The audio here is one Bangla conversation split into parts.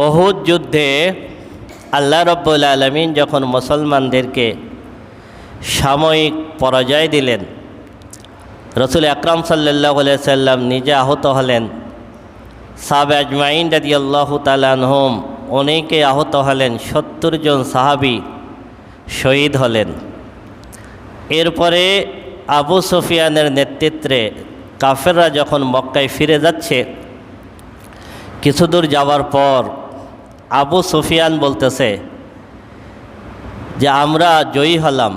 উহুদ যুদ্ধে আল্লাহ রাব্বুল আলামিন যখন মুসলমানদেরকে সাময়িক পরাজয় দিলেন, রাসূল আকরাম সাল্লাল্লাহু আলাইহি সাল্লাম নিজে আহত হলেন, সাহাবা আজমাইন রাদিয়াল্লাহু তাআলা আনহুম অনেকে আহত হলেন, ৭০ জন সাহাবী শহীদ হলেন। এরপরে আবু সুফিয়ানের নেতৃত্বে কাফেররা যখন মক্কায় ফিরে যাচ্ছে, কিছু দূর যাওয়ার পর আবু সুফিয়ান বলতেছে যে আমরা জয়ী হলাম,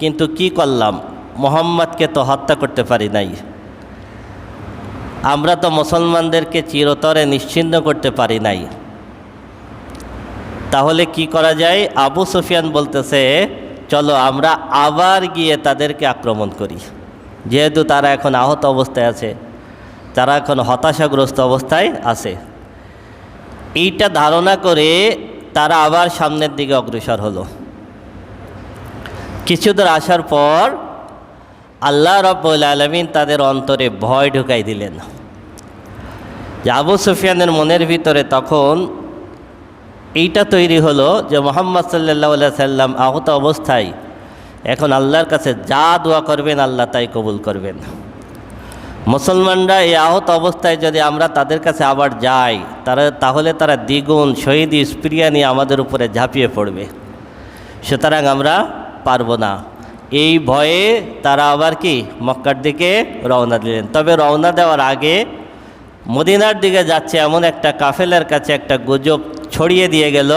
কিন্তু কি করলাম? মুহাম্মদকে তো হত্যা করতে পারি নাই, আমরা তো মুসলমানদেরকে চিরতরে নিশ্চিহ্ন করতে পারি নাই, তাহলে কি করা যায়? আবু সুফিয়ান বলতেছে চলো আমরা আবার গিয়ে তাদেরকে আক্রমণ করি, যেহেতু তারা এখন আহত অবস্থায় আছে, তারা এখন হতাশাগ্রস্ত অবস্থায় আছে। এইটা ধারণা করে তারা আবার সামনের দিকে অগ্রসর হলো। কিছু দূর আসার পর আল্লাহ রাব্বুল আলামিন তাদের অন্তরে ভয় ঢুকাই দিলেন। যে আবু সুফিয়ানের মনের ভিতরে তখন এইটা তৈরি হলো যে মুহাম্মদ সাল্লাল্লাহু আলাইহি সাল্লাম আহত অবস্থায় এখন আল্লাহর কাছে যা দোয়া করবেন আল্লাহ তাই কবুল করবেন। মুসলমানরা এই আহত অবস্থায় যদি আমরা তাদের কাছে আবার যাই, তাহলে তারা দ্বিগুণ শহীদ স্প্রিয়া নিয়ে আমাদের উপরে ঝাঁপিয়ে পড়বে, সুতরাং আমরা পারবো না। এই ভয়ে তারা আবার কি মক্কার দিকে রওনা দিলেন। তবে রওনা দেওয়ার আগে মদিনার দিকে যাচ্ছে এমন একটা কাফেলার কাছে একটা গুজব ছড়িয়ে দিয়ে গেল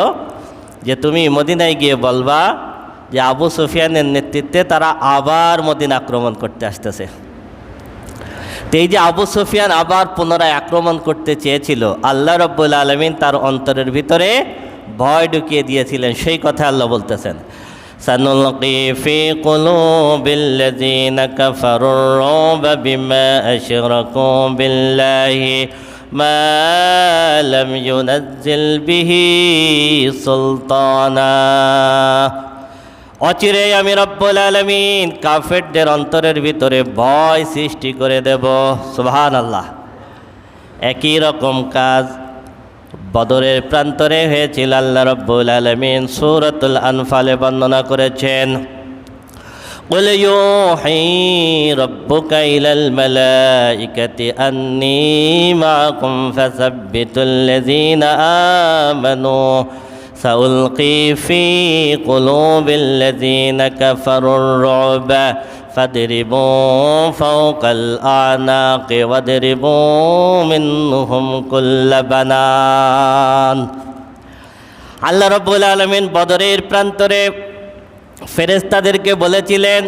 যে তুমি মদিনায় গিয়ে বলবা যে আবু সুফিয়ানের নেতৃত্বে তারা আবার মদিনা আক্রমণ করতে আসতেছে। তো এই যে আবু সুফিয়ান আবার পুনরায় আক্রমণ করতে চেয়েছিল, আল্লাহ রাব্বুল আলামিন তার অন্তরের ভিতরে ভয় ঢুকিয়ে দিয়েছিলেন। সেই কথা আল্লাহ বলতেছেন, সানুলকি ফি কুলুবিল্লাযিনা কাফারুর রুবা বিমা আশরাকু বিল্লাহি মা লাম ইউনাজ্জিল বিহি সুলতানা। অচিরেই আমি রব্বুল আলামিন কাফেরদের অন্তরের ভিতরে ভয় সৃষ্টি করে দেব। সুবহানাল্লাহ। একই রকম কাজ বদরের প্রান্তরে হয়েছিল। আল্লাহ রব্বুল আলামিন সূরাতুল আনফালে বর্ণনা করেছেন, কুল ইউহি রাব্বুকা ইলাল মালাইকাতি আন্নী মাআকুম ফাসাব্বিতুল্লাযীনা আমানু সাউলকি ফি কুলুবিল্লাযীনা কাফারুর রুবা ফাদরিবু ফাওকাল আনাকি ওয়াদরিবু মিনহুম কুল্লা বানান। আল্লাহ রাব্বুল আলামিন বদরের প্রান্তরে ফেরেশতাদেরকে বলেছিলেন,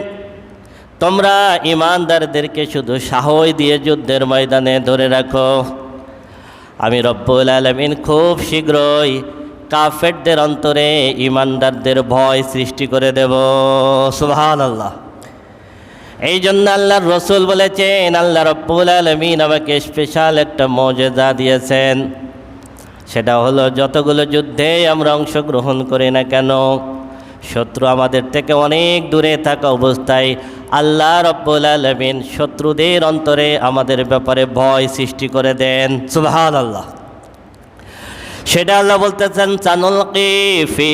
তোমরা ঈমানদারদেরকে শুধু সাহস দিয়ে যুদ্ধের ময়দানে ধরে রাখো, আমি রব্বুল আলামিন খুব শীঘ্রই কাফেরদের অন্তরে ঈমানদারদের ভয় সৃষ্টি করে দেব। সুবহানাল্লাহ। এই জন্য আল্লাহর রসুল বলেছেন, আল্লাহ রাব্বুল আলামিন আমাকে স্পেশাল একটা মুজিজা দিয়েছেন। সেটা হলো যতগুলো যুদ্ধে আমরা অংশগ্রহণ করি না কেন, শত্রু আমাদের থেকে অনেক দূরে থাকা অবস্থায় আল্লাহ রাব্বুল আলামিন শত্রুদের অন্তরে আমাদের ব্যাপারে ভয় সৃষ্টি করে দেন। সুবহানাল্লাহ। সেটা আল্লাহ বলতেছেন, সানুলকি ফি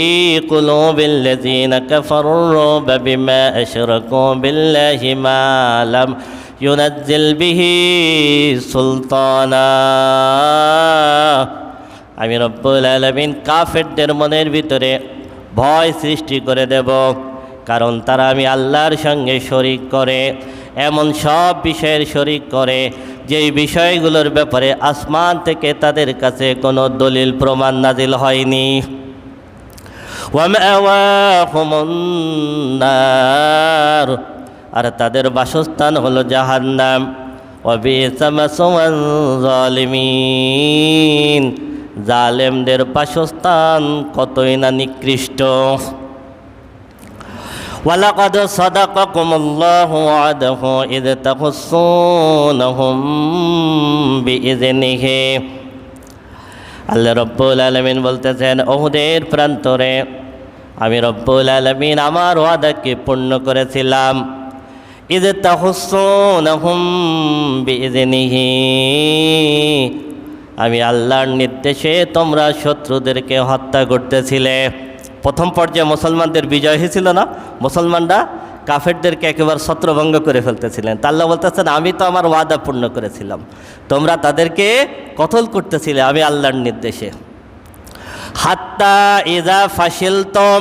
কুলুবিল্লাযীনা কাফারুর রুবা বিমা আশরাকু বিল্লাহি মা লাম ইউনাজ্জিল বিহি সুলতানা। আমি রব্বুল আলামিন কাফেরদের মনের ভিতরে ভয় সৃষ্টি করে দেব, কারণ তারা আমি আল্লাহর সঙ্গে শরীক করে, এমন সব বিষয়ের শরীক করে যেই বিষয়গুলোর ব্যাপারে আসমান থেকে তাদের কাছে কোনো দলিল প্রমাণ নাজিল হয়নি। ওয়া মাওয়াহুমুন নার, আর তাদের বাসস্থান হলো জাহান্নাম। ওয়া বি'সা মাসওয়াল জালিমিন, জালেমদের বাসস্থান কতই না নিকৃষ্ট। ওয়ালাকাদ সাদাকাকুমুল্লাহু ওয়া'দাহু ইয তাহুসসুনাহুম বিইযনিহি। আল্লাহ রব্বুল আলামিন বলতেছেন, উহুদের প্রান্তরে আমি রব্বুল আলামিন আমার ওয়াদাকে পূর্ণ করেছিলাম। ইয তাহুসসুনাহুম বিইযনিহি, আমি আল্লাহর নির্দেশে তোমরা শত্রুদেরকে হত্যা করতেছিলে। প্রথম পর্যায়ে মুসলমানদের বিজয় হয়েছিল না, মুসলমানরা কাফেরদেরকে একেবারে ছত্রভঙ্গ করে ফেলতেছিলেন। তা আল্লাহ বলতেছেন আমি তো আমার ওয়াদা পূর্ণ করেছিলাম, তোমরা তাদেরকে কতল করতেছিলে আমি আল্লাহর নির্দেশে। হাত্তা ইজা ফাশিলতম,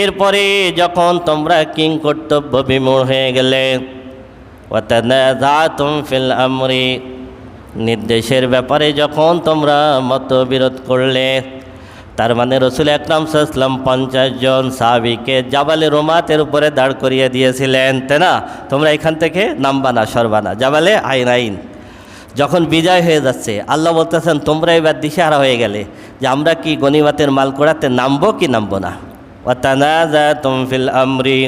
এরপরে যখন তোমরা কিং কর্তব্য বিমূঢ় হয়ে গেলে, ওয়াতানাযাতুম ফিল আমরি, নির্দেশের ব্যাপারে যখন তোমরা মতবিরোধ করলে, তার মানে রসুল আকরাম সাল্লাল্লাহু আলাইহি ওয়াসাল্লাম 50 জন সাহাবীকে জাবালে রুমাতের উপরে দাঁড় করিয়ে দিয়েছিলেন, তাই না? তোমরা এখান থেকে নামবা না, সরবা না, জাবালে আইন। যখন বিজয় হয়ে যাচ্ছে আল্লাহ বলতেছেন তোমরা এবার দিশেহারা হয়ে গেলে যে আমরা কি গনিমতের মাল কুড়াতে নামবো কি নামবো না। ওয়াতানাযাতুম ফিল আমরি,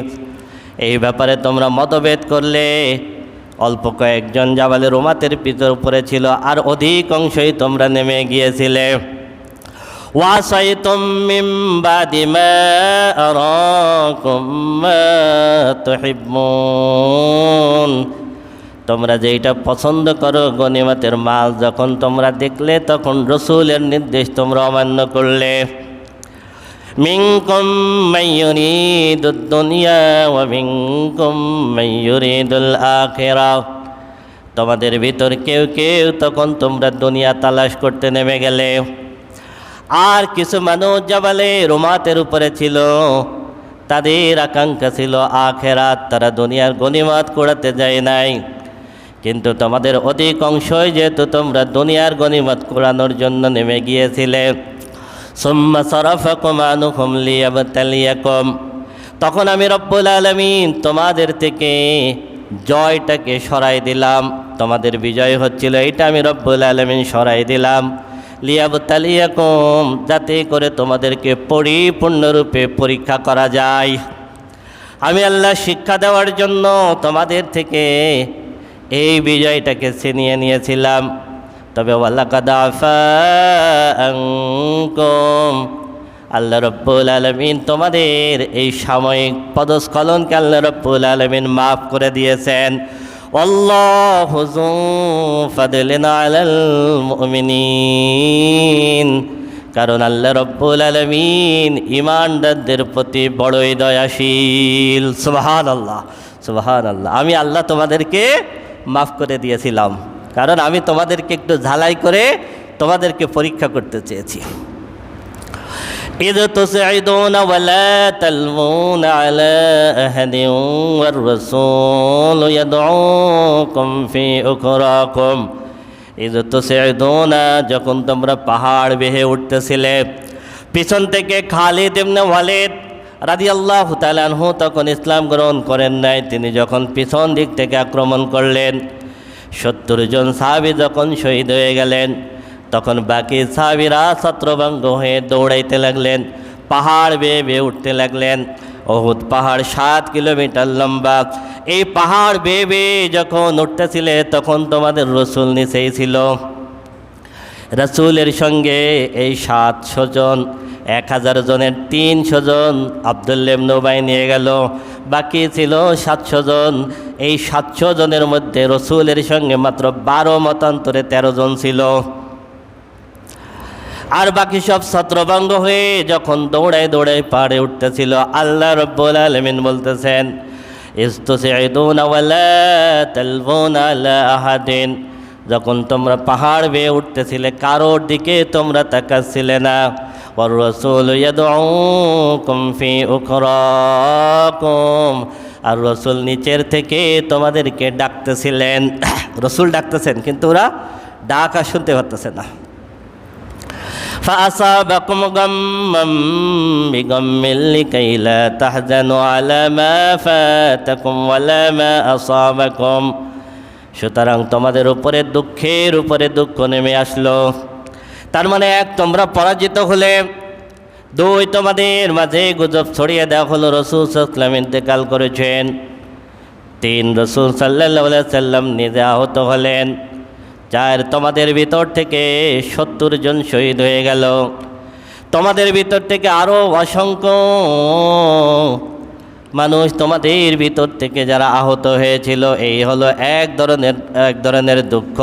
এই ব্যাপারে তোমরা মতভেদ করলে। অল্প কয়েকজন জাবালে রুমাতের পিতর উপরে ছিল, আর অধিক অংশই তোমরা নেমে গিয়েছিলে। ওয়াসাইতুম মিন বাদি মা আরাকুম মা তুহিব্বুন, তোমরা যেটা পছন্দ করো গনিমতের মাল যখন তোমরা দেখলে তখন রসুলের নির্দেশ তোমরা অমান্য করলে। মিনকুম মান ইউরিদুদ দুনিয়া ওয়া মিনকুম মান ইউরিদুল আখিরাহ, তোমাদের ভিতর কেউ কেউ তখন তোমরা দুনিয়া তালাশ করতে নেমে গেলে, আর কিছু মানুষ জাবালে রুমাতের উপরে ছিল, তাদের আকাঙ্ক্ষা ছিল আখিরাত, তারা দুনিয়ার গনিমত কুড়াতে যায় নাই। কিন্তু তোমাদের অধিক অংশই যেহেতু তোমরা দুনিয়ার গনিমত কুড়ানোর জন্য নেমে গিয়েছিলে, সুম্মা সারাফাকুম আনহুম লিয়াবতালিয়াকুম, তখন আমি রব্বুল আলামিন তোমাদের থেকে জয়টাকে সরাই দিলাম। তোমাদের বিজয় হচ্ছিল এটা আমি রব্বুল আলামিন সরাই দিলাম। লিয়াবতালিয়াকুম, যাতে করে তোমাদেরকে পরিপূর্ণরূপে পরীক্ষা করা যায়। আমি আল্লাহ শিক্ষা দেওয়ার জন্য তোমাদের থেকে এই বিজয়টাকে ছিনিয়ে নিয়েছিলাম। তবে ওয়ালাকাদ আফা আনকুম, আল্লাহ রব্বুল আলামিন তোমাদের এই সাময়িক পদস্খলনকে আল্লাহ রব্বুল আলামিন মাফ করে দিয়েছেন। আল্লাহু যু ফাদলিন আলাল মুমিনিন, কারণ আল্লাহ রব্বুল আলামিন ঈমানদারদের প্রতি বড়ই দয়াশীল। সুবহানাল্লাহ, সুবহানাল্লাহ। আমি আল্লাহ তোমাদেরকে মাফ করে দিয়েছিলাম, কারণ আমি তোমাদেরকে একটু ঝালাই করে তোমাদেরকে পরীক্ষা করতে চেয়েছি। إذ تسعدون ولا تلوون على أحد والرسول يدعوكم في أخراكم إذ تسعدون, যখন তোমরা পাহাড় বেয়ে উঠতেছিলে, পিছন থেকে খালিদ ইবনে ওয়ালিদ রাদিয়াল্লাহু তাআলা আনহু তখন ইসলাম গ্রহণ করেন নাই। তিনি যখন পিছন দিক থেকে আক্রমণ করলেন, 70 জন সাহাবী যখন শহীদ হয়ে গেলেন, তখন বাকি সাহাবীরা ছত্রভঙ্গ হয়ে দৌড়াইতে লাগলেন, পাহাড় বেয়ে বেয়ে উঠতে লাগলেন। উহুদ পাহাড় 7 কিলোমিটার লম্বা। এই পাহাড় বেয়ে বেয়ে যখন উঠতেছিলে তখন তোমাদের রসুল নিচেই ছিল। রসুলের সঙ্গে এই 700 জন, 1000 জনের 300 জন আব্দুল্লাহ ইবনে উবাই নিয়ে গেল, বাকি ছিল 700 জন। এই 700 জনের মধ্যে রসুলের সঙ্গে মাত্র 12 মতান্তরে 13 জন ছিল, আর বাকি সব ছত্রভঙ্গ হয়ে যখন দৌড়ায় দৌড়ায় পাহাড়ে উঠতেছিল, আল্লাহ রব্বুল আলামিন বলতেছেন ইস্তুসিদুনা ওয়ালা তালবুনা আলা আহাদিন, যখন তোমরা পাহাড় বেয়ে উঠতেছিলে কারোর দিকে তোমরা তাকাচ্ছিলে না। ওয়ার রাসূলু ইয়াদউকুম ফি উখরাকুম, আর রসুল নিচের থেকে তোমাদেরকে ডাকতেছিলেন। রসুল ডাকতেছেন কিন্তু ওরা ডাক আর শুনতে পারতেছে না। فأصابكم غما بغم لكي لا تحزنوا على ما فاتكم ولا ما أصابكم, সুতরাং তোমাদের উপরে দুঃখের উপরে দুঃখ নেমে আসলো। তার মানে এক, তোমরা পরাজিত হলে, 2 তোমাদের মাঝে গুজব ছড়িয়ে দেওয়া হলো রাসূল সাল্লাল্লাহু আলাইহি ওয়াসাল্লাম ইন্তেকাল করেছেন। 3, রাসূল সাল্লাল্লাহু আলাইহি ওয়াসাল্লাম নিজে আহত হলেন। 4, তোমাদের ভিতর থেকে 70 জন শহীদ হয়ে গেল। তোমাদের ভিতর থেকে আরও অসংখ্য মানুষ তোমাদের ভিতর থেকে যারা আহত হয়েছিল। এই হলো এক ধরনের দুঃখ।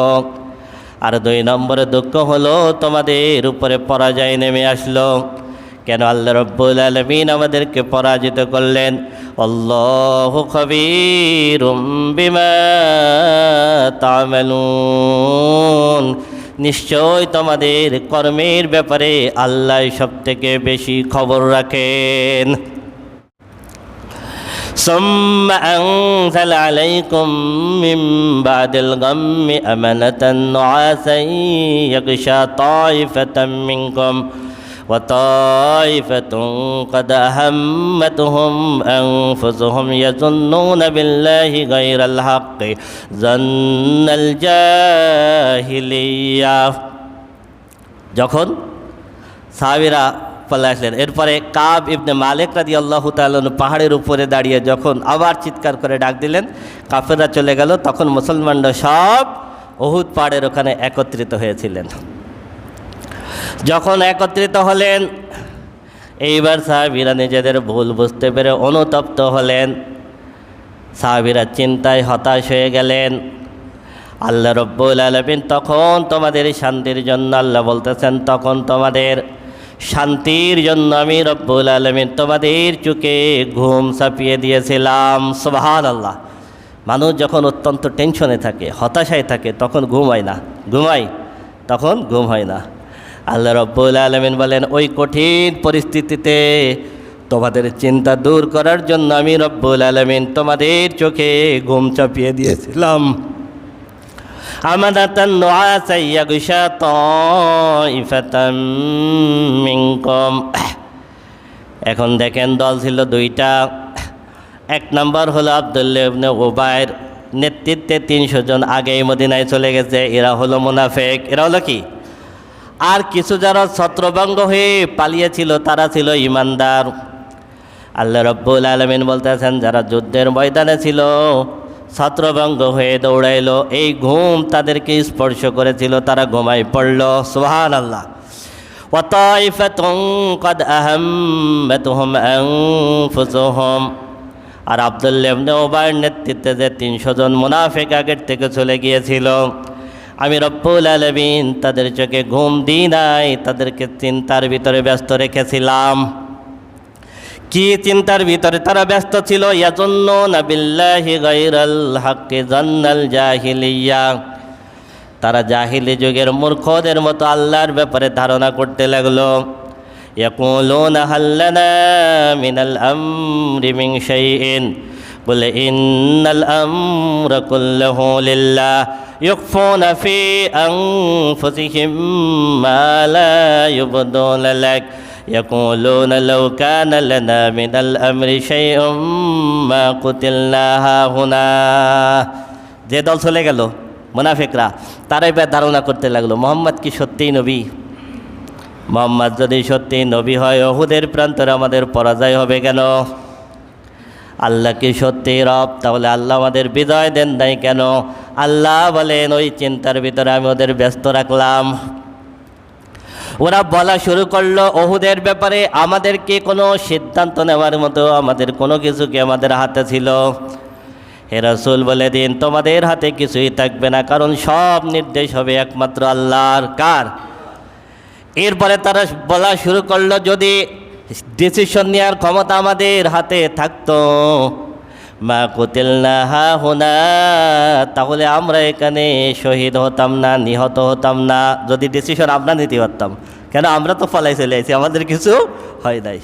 আর 2 নম্বরে দুঃখ হলো তোমাদের উপরে পরাজয় নেমে আসলো। কেন? আল্লাহ রাব্বুল আলামিন আমাদেরকে পরাজিত করলেন। আল্লাহু খাবীরুম বিমা তা'মালুন, নিশ্চয় তোমাদের কর্মের ব্যাপারে আল্লাহ সবথেকে বেশি খবর রাখেন। ثم أنزل عليكم من بعد الغم أمنة نعاسا يغشى طائفة منكم وطائفة قد أهمتهم أنفسهم يظنون بالله غير الحق ظن الجاهلية। যখন সাহাবীরা পালা আসলেন, এরপরে কাব ইবনে মালিক রাদিয়াল্লাহু তাআলা পাহাড়ের উপরে দাঁড়িয়ে যখন আবার চিৎকার করে ডাক দিলেন, কাফেররা চলে গেল, তখন মুসলমানরা সব উহুদ পাহাড়ের ওখানে একত্রিত হয়েছিলেন। যখন একত্রিত হলেন, এইবার সাহাবীরা নিজেদের ভুল বুঝতে পেরে অনুতপ্ত হলেন। সাহাবীরা চিন্তায় হতাশ হয়ে গেলেন। আল্লাহ রাব্বুল আলামিন তখন তোমাদের শান্তির জন্য, আল্লাহ বলতেছেন, তখন তোমাদের শান্তির জন্য আমি রব্বুল আলামিন তোমাদের চোখে ঘুম চাপিয়ে দিয়েছিলাম। সুবহানাল্লাহ। মানুষ যখন অত্যন্ত টেনশনে থাকে, হতাশায় থাকে, তখন ঘুম হয় না। তখন ঘুম হয় না। আল্লাহ রাব্বুল আলামিন বলেন, ওই কঠিন পরিস্থিতিতে তোমাদের চিন্তা দূর করার জন্য আমি রব্বুল আলামিন তোমাদের চোখে ঘুম চাপিয়ে দিয়েছিলাম। আমানাতান নুআসা ইয়াগশা তাইফাতাম মিনকুম। এখন দেখেন, দল ছিল 2টা। 1 নম্বর হলো আব্দুল্লাহ ইবনে উবাইর নেতৃত্বে 300 জন আগেই মদিনায় চলে গেছে। এরা হলো মুনাফিক। এরা হলো কি? আর কিছু যারা ছত্রভঙ্গ হয়ে পালিয়েছিল তারা ছিল ইমানদার। আল্লাহ রাব্বুল আলামিন বলতেছেন, যারা যুদ্ধের ময়দানে ছিল, ছত্রভঙ্গ হয়ে দৌড়াইলো, এই ঘুম তাদেরকে স্পর্শ করেছিল, তারা ঘুমাই পড়ল। সুবহানাল্লাহ। ওয়া তাইফাতুন ক্বাদ আহাম্মাতুহুম আনফুসুহুম। আর আব্দুল্লাহ ইবনে উবাইর নেতৃত্বে যে 300 জন মুনাফিক আগের থেকে চলে গিয়েছিল, আমি রব্বুল আলামিন তাদের চোখে ঘুম দিই নাই, তাদেরকে চিন্তার ভিতরে ব্যস্ত রেখেছিলাম। কি চিন্তার ভিতরে তারা ব্যস্ত ছিল? ইয়াজুন্নুনা বিল্লাহি গায়রাল হাক্কি জান্নাল জাহিলিয়া। তারা জাহিলি যুগের মূর্খদের মতো আল্লাহর ব্যাপারে ধারণা করতে লাগলো। ইয়াকুলুনা হাল্লানা মিনাল আমরি মিন শাইইন বলে ইন্নাল আমরা কুল্লুহু লিল্লাহ ইউখফুনা ফি আনফুসিহিম মা লা ইউবদুনা লাক ইয়াকুলুনা লাউ কানা লানা মিনাল আমরি শাইউম মা কুতিলনা হাহুনা। যে দল চলে গেল মুনাফিকরা, তারাই এবার ধারণা করতে লাগলো, মুহাম্মদ কি সত্যিই নবী? মুহাম্মদ যদি সত্যিই নবী হয়, উহুদের প্রান্তরে আমাদের পরাজয় হবে কেন? আল্লাহ কি সত্যি রব? তাহলে আল্লাহ আমাদের বিজয় দেন নাই কেন? আল্লাহ বলেন, ওই চিন্তার ভিতরে আমি ওদের ব্যস্ত রাখলাম। ওরা বলা শুরু করলো, উহুদের ব্যাপারে আমাদেরকে কোনো সিদ্ধান্ত নেওয়ার মতো আমাদের কোনো কিছু কি আমাদের হাতে ছিল? হে রাসূল বলে দিন, তোমাদের হাতে কিছুই থাকবে না, কারণ সব নির্দেশ হবে একমাত্র আল্লাহর। কার? এরপরে তারা বলা শুরু করলো, যদি ডিসিশন নেওয়ার ক্ষমতা আমাদের হাতে থাকতো, মা কুতিলনা হাহুনা, তাহলে আমরা এখানে শহীদ হতাম না, নিহত হতাম না। যদি ডিসিশন আমরা নিতে পারতাম, কেন? আমরা তো ফলাই চলে আসি, আমাদের কিছু হয় নাই।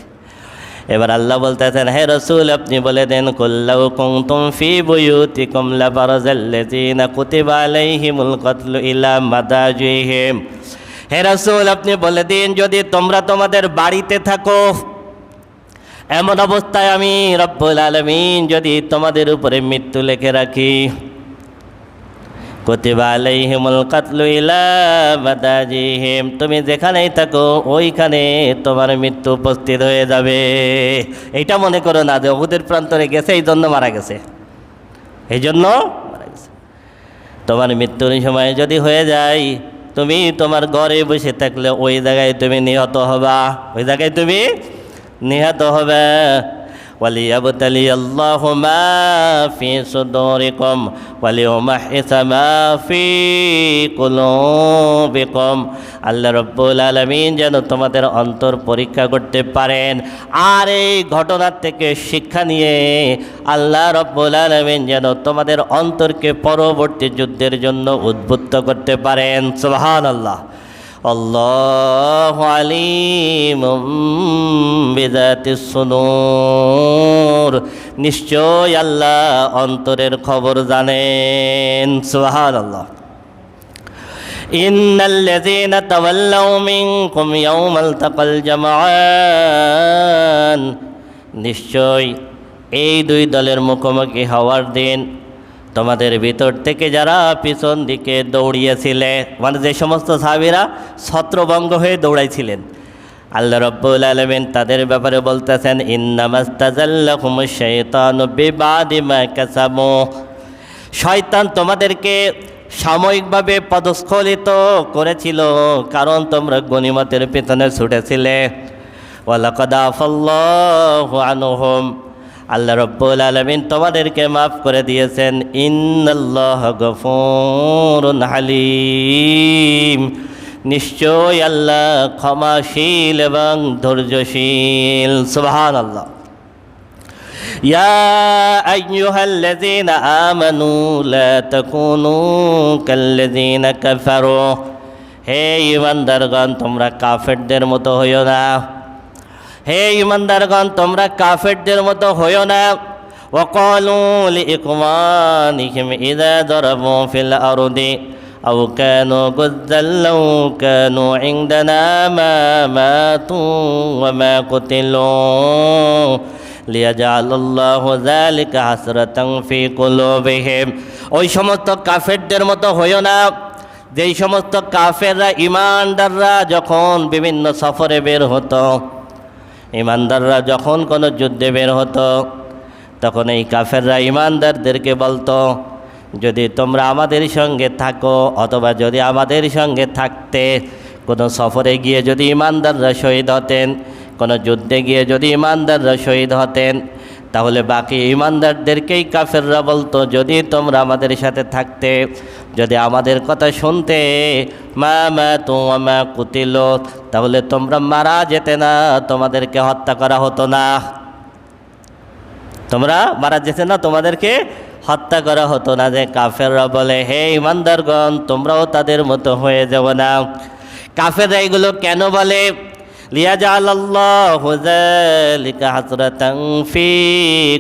এবার আল্লাহ বলতেছেন, হে রাসূল আপনি বলে দেন, কুল্লাউ কুনতুম ফি বুয়ুতিকুম লাবারাজাল্লাযিনা কুতিবা আলাইহিমুল কতলু ইলা মাদাজিহিম। হে রাসূল আপনি বলে দিন, যদি তোমরা তোমাদের বাড়িতে থাকো, এমন অবস্থায় আমি রব্বুল আলামিন যদি তোমাদের উপরে মৃত্যু লিখে রাখি, কুতিবা আলাইহিমুল কতলু ইলা মাদাজিহিম, তুমি যেখানেই থাকো ওইখানে তোমার মৃত্যু উপস্থিত হয়ে যাবে। এইটা মনে করো না যে উহুদের প্রান্তরে গেছে এই জন্য মারা গেছে, এই জন্য মারা গেছে। তোমার মৃত্যুর সময় যদি হয়ে যায়, তুমি তোমার ঘরে বসে থাকলে ওই জায়গায় তুমি নিহত হবা, ওই জায়গায় তুমি নিহত হবে। ওয়ালিয়াবতালি আল্লাহু মা ফি সুদুরিকুম ওয়ালিউমাহিস মা ফি কুলুবিকুম। আল্লাহ রাব্বুল আলামিন যেন তোমাদের অন্তর পরীক্ষা করতে পারেন, আর এই ঘটনার থেকে শিক্ষা নিয়ে আল্লাহ রাব্বুল আলামিন যেন তোমাদের অন্তরকে পরবর্তী যুদ্ধের জন্য উদ্বুদ্ধ করতে পারেন। সুবহানাল্লাহ। আল্লাহু আলিমুম বিযাতিস সুদূর। নিশ্চয় আল্লাহ অন্তরের খবর জানেন। সুবহানাল্লাহ। ইন্নাল্লাযীনা তাওয়াল্লাউ মিনকুম ইয়াওমাল তাকাল জামআন। নিশ্চয় এই দুই দলের মুখোমুখি হওয়ার দিন তোমাদের ভিতর থেকে যারা পিছন দিকে দৌড়িয়েছিলে, মানে যে সমস্ত সাহাবীরা ছত্রভঙ্গ হয়ে দৌড়াইছিলেন, আল্লাহ রাব্বুল আলামিন তাদের ব্যাপারে বলতেছেন ইন্নামাস্তাযাল্লাকুমুশ শাইতানু বিবাদি মা কাসাবু। শয়তান তোমাদেরকে সাময়িকভাবে পদস্খলিত করেছিল, কারণ তোমরা গনিমতের পেছনে ছুটেছিলে। ওয়ালাকাদ আফাল্লাহু আনহুম। আল্লাহ রাব্বুল আলামিন তোমাদেরকে মাফ করে দিয়েছেন। ইন্নাল্লাহা গফুরুন হালিম। নিশ্চয় আল্লাহ ক্ষমাশীল এবং ধৈর্যশীল। সুবহানাল্লাহ। ইয়া আইয়ুহাল্লাযীনা আমানু লা তাকুনু কাল্লাযীনা কাফারু। হে ঈমানদারগণ, তোমরা কাফেরদের মতো হইও না। হে ঈমানদারগণ, তোমরা কাফেরদের মতো হইও না। ওয়াকালু লিইখওয়ানিহিম ইযা দারাবু ফিল আরদি আও কানু গুজ্জাল লাউ কানু ইনদানা মা মাতু ওয়া মা কুতিলু লিয়াজআলাল্লাহু যালিকা হাসরাতান ফি কুলুবিহিম। ওই সমস্ত কাফেরদের মতো হইও না যেই সমস্ত কাফেররা ঈমানদাররা যখন বিভিন্ন সফরে বের হতো, ঈমানদাররা যখন কোনো যুদ্ধে বের হতো, তখন এই কাফেররা ঈমানদারদেরকে বলতো, যদি তোমরা আমাদের সঙ্গে থাকো অথবা যদি আমাদের সঙ্গে থাকতে, কোনো সফরে গিয়ে যদি ঈমানদাররা শহীদ হতেন, কোনো যুদ্ধে গিয়ে যদি ঈমানদাররা শহীদ হতেন, তাহলে বাকি ঈমানদারদেরকেই কাফেররা বলতো, যদি তোমরা আমাদের সাথে থাকতে, যদি আমাদের কথা শুনতে, মা মাতু ওয়া মা কুতিলু, তাহলে তোমরা মারা যেতে না, তোমাদেরকে হত্যা করা হতো না। তোমরা মারা যেতে না, তোমাদেরকে হত্যা করা হতো না। যে কাফেররা বলে, হে ঈমানদারগণ, তোমরাও তাদের মতো হয়ে যাও না। কাফেররা এগুলো কেন বলে? লিয়াজআলাল্লাহু যালিকা হাসরাতান ফি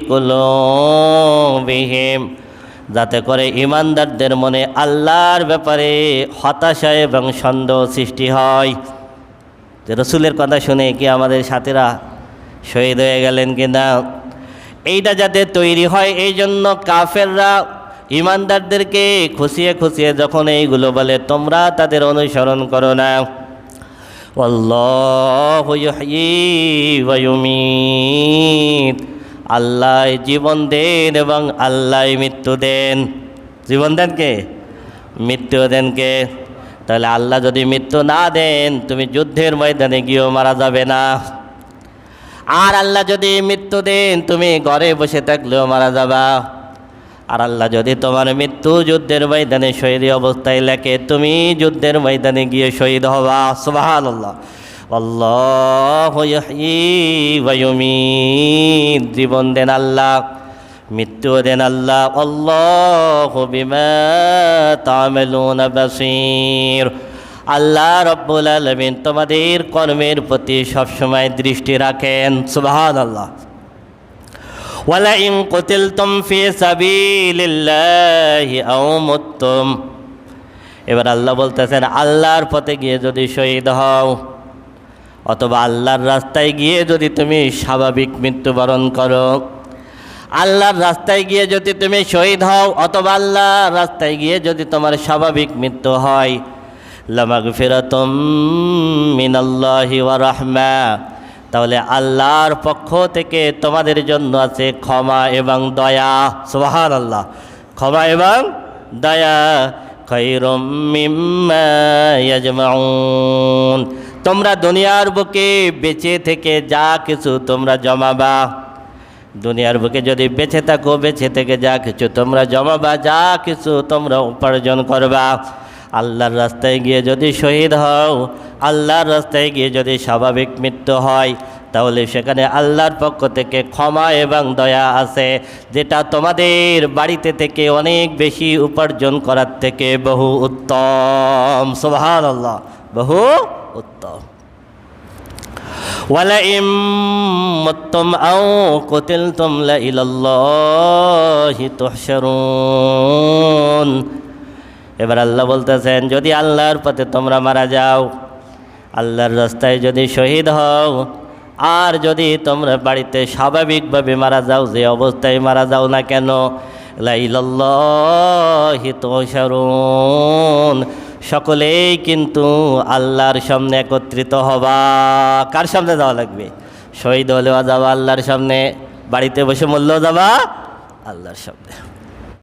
কুলুবিহিম, যাতে করে ঈমানদারদের মনে আল্লাহর ব্যাপারে হতাশা এবং সন্দেহ সৃষ্টি হয়। যে রসুলের কথা শুনে কি আমাদের সাথীরা শহীদ হয়ে গেলেন কিনা, এইটা যাতে তৈরি হয়, এই জন্য কাফেররা ঈমানদারদেরকে খুশিয়ে খুশিয়ে যখন এইগুলো বলে, তোমরা তাদের অনুসরণ করো না। আল্লাহু ইহয়ী ওয়া ইউমীত। আল্লাহ জীবন দেন এবং আল্লাহ মৃত্যু দেন। জীবন দেন কে? মৃত্যু দেন কে? তাহলে আল্লাহ যদি মৃত্যু না দেন, তুমি যুদ্ধের ময়দানে গিয়েও মারা যাবে না। আর আল্লাহ যদি মৃত্যু দেন, তুমি ঘরে বসে থাকলেও মারা যাবা। আর আল্লাহ যদি তোমার মৃত্যু যুদ্ধের ময়দানে শহীদ অবস্থায় লেখে, তুমি যুদ্ধের ময়দানে গিয়ে শহীদ হবা। সুবহানাল্লাহ। আল্লাহু ইহয়ী ওয়া ইউমীত। জীবন দেন আল্লাহ, মৃত্যু দেন আল্লাহ। আল্লাহু বিমা তা'মালুনা বাসীর। আল্লাহ রাব্বুল আলামিন তোমাদের কর্মের প্রতি সবসময় দৃষ্টি রাখেন। সুবহানাল্লাহ। ওয়ালা ইন কুতিলতুম ফি সাবিলিল্লাহি আও মুততুম। এবার আল্লাহ বলতেছেন, আল্লাহর পথে গিয়ে যদি শহীদ হও অথবা আল্লাহর রাস্তায় গিয়ে যদি তুমি স্বাভাবিক মৃত্যুবরণ করো, আল্লাহর রাস্তায় গিয়ে যদি তুমি শহীদ হও অথবা আল্লাহর রাস্তায় গিয়ে যদি তোমার স্বাভাবিক মৃত্যু হয়, লামাগফিরাতুম মিনাল্লাহি ওয়া রাহমা, তাহলে আল্লাহর পক্ষ থেকে তোমাদের জন্য আছে ক্ষমা এবং দয়া। সুবহানাল্লাহ। ক্ষমা এবং দয়া। খায়রুম মিম্মা ইয়াজমাউন। তোমরা দুনিয়ার বুকে বেঁচে থেকে যা কিছু তোমরা জমাবা, দুনিয়ার বুকে যদি বেঁচে থাকো, বেঁচে থেকে যা কিছু তোমরা জমাবা, যা কিছু তোমরা উপার্জন করবা, আল্লাহর রাস্তায় গিয়ে যদি শহীদ হও, আল্লাহর রাস্তায় গিয়ে যদি স্বাভাবিক মৃত্যু হয়, তাহলে সেখানে আল্লাহর পক্ষ থেকে ক্ষমা এবং দয়া আছে, যেটা তোমাদের বাড়িতে থেকে অনেক বেশি উপার্জন করার থেকে বহু উত্তম। সুবহানাল্লাহ, বহু উত্তম। ওয়ালাইম মুত্তুম আও কুতিলতুম লা ইলাল্লাহি তুহশারুন। এবার আল্লাহ বলতেছেন, যদি আল্লাহর পথে তোমরা মারা যাও, আল্লাহর রাস্তায় যদি শহীদ হও, আর যদি তোমরা বাড়িতে স্বাভাবিকভাবে মারা যাও, যে অবস্থায় মারা যাও না কেন, লা ইলাল্লাহি তুহশারুন, সকলেই কিন্তু আল্লাহর সামনে একত্রিত হবা। কার সামনে যাওয়া লাগবে? শহীদ হলেও যাওয়া আল্লাহর সামনে, বাড়িতে বসে মরলেও যাবা আল্লাহর সামনে।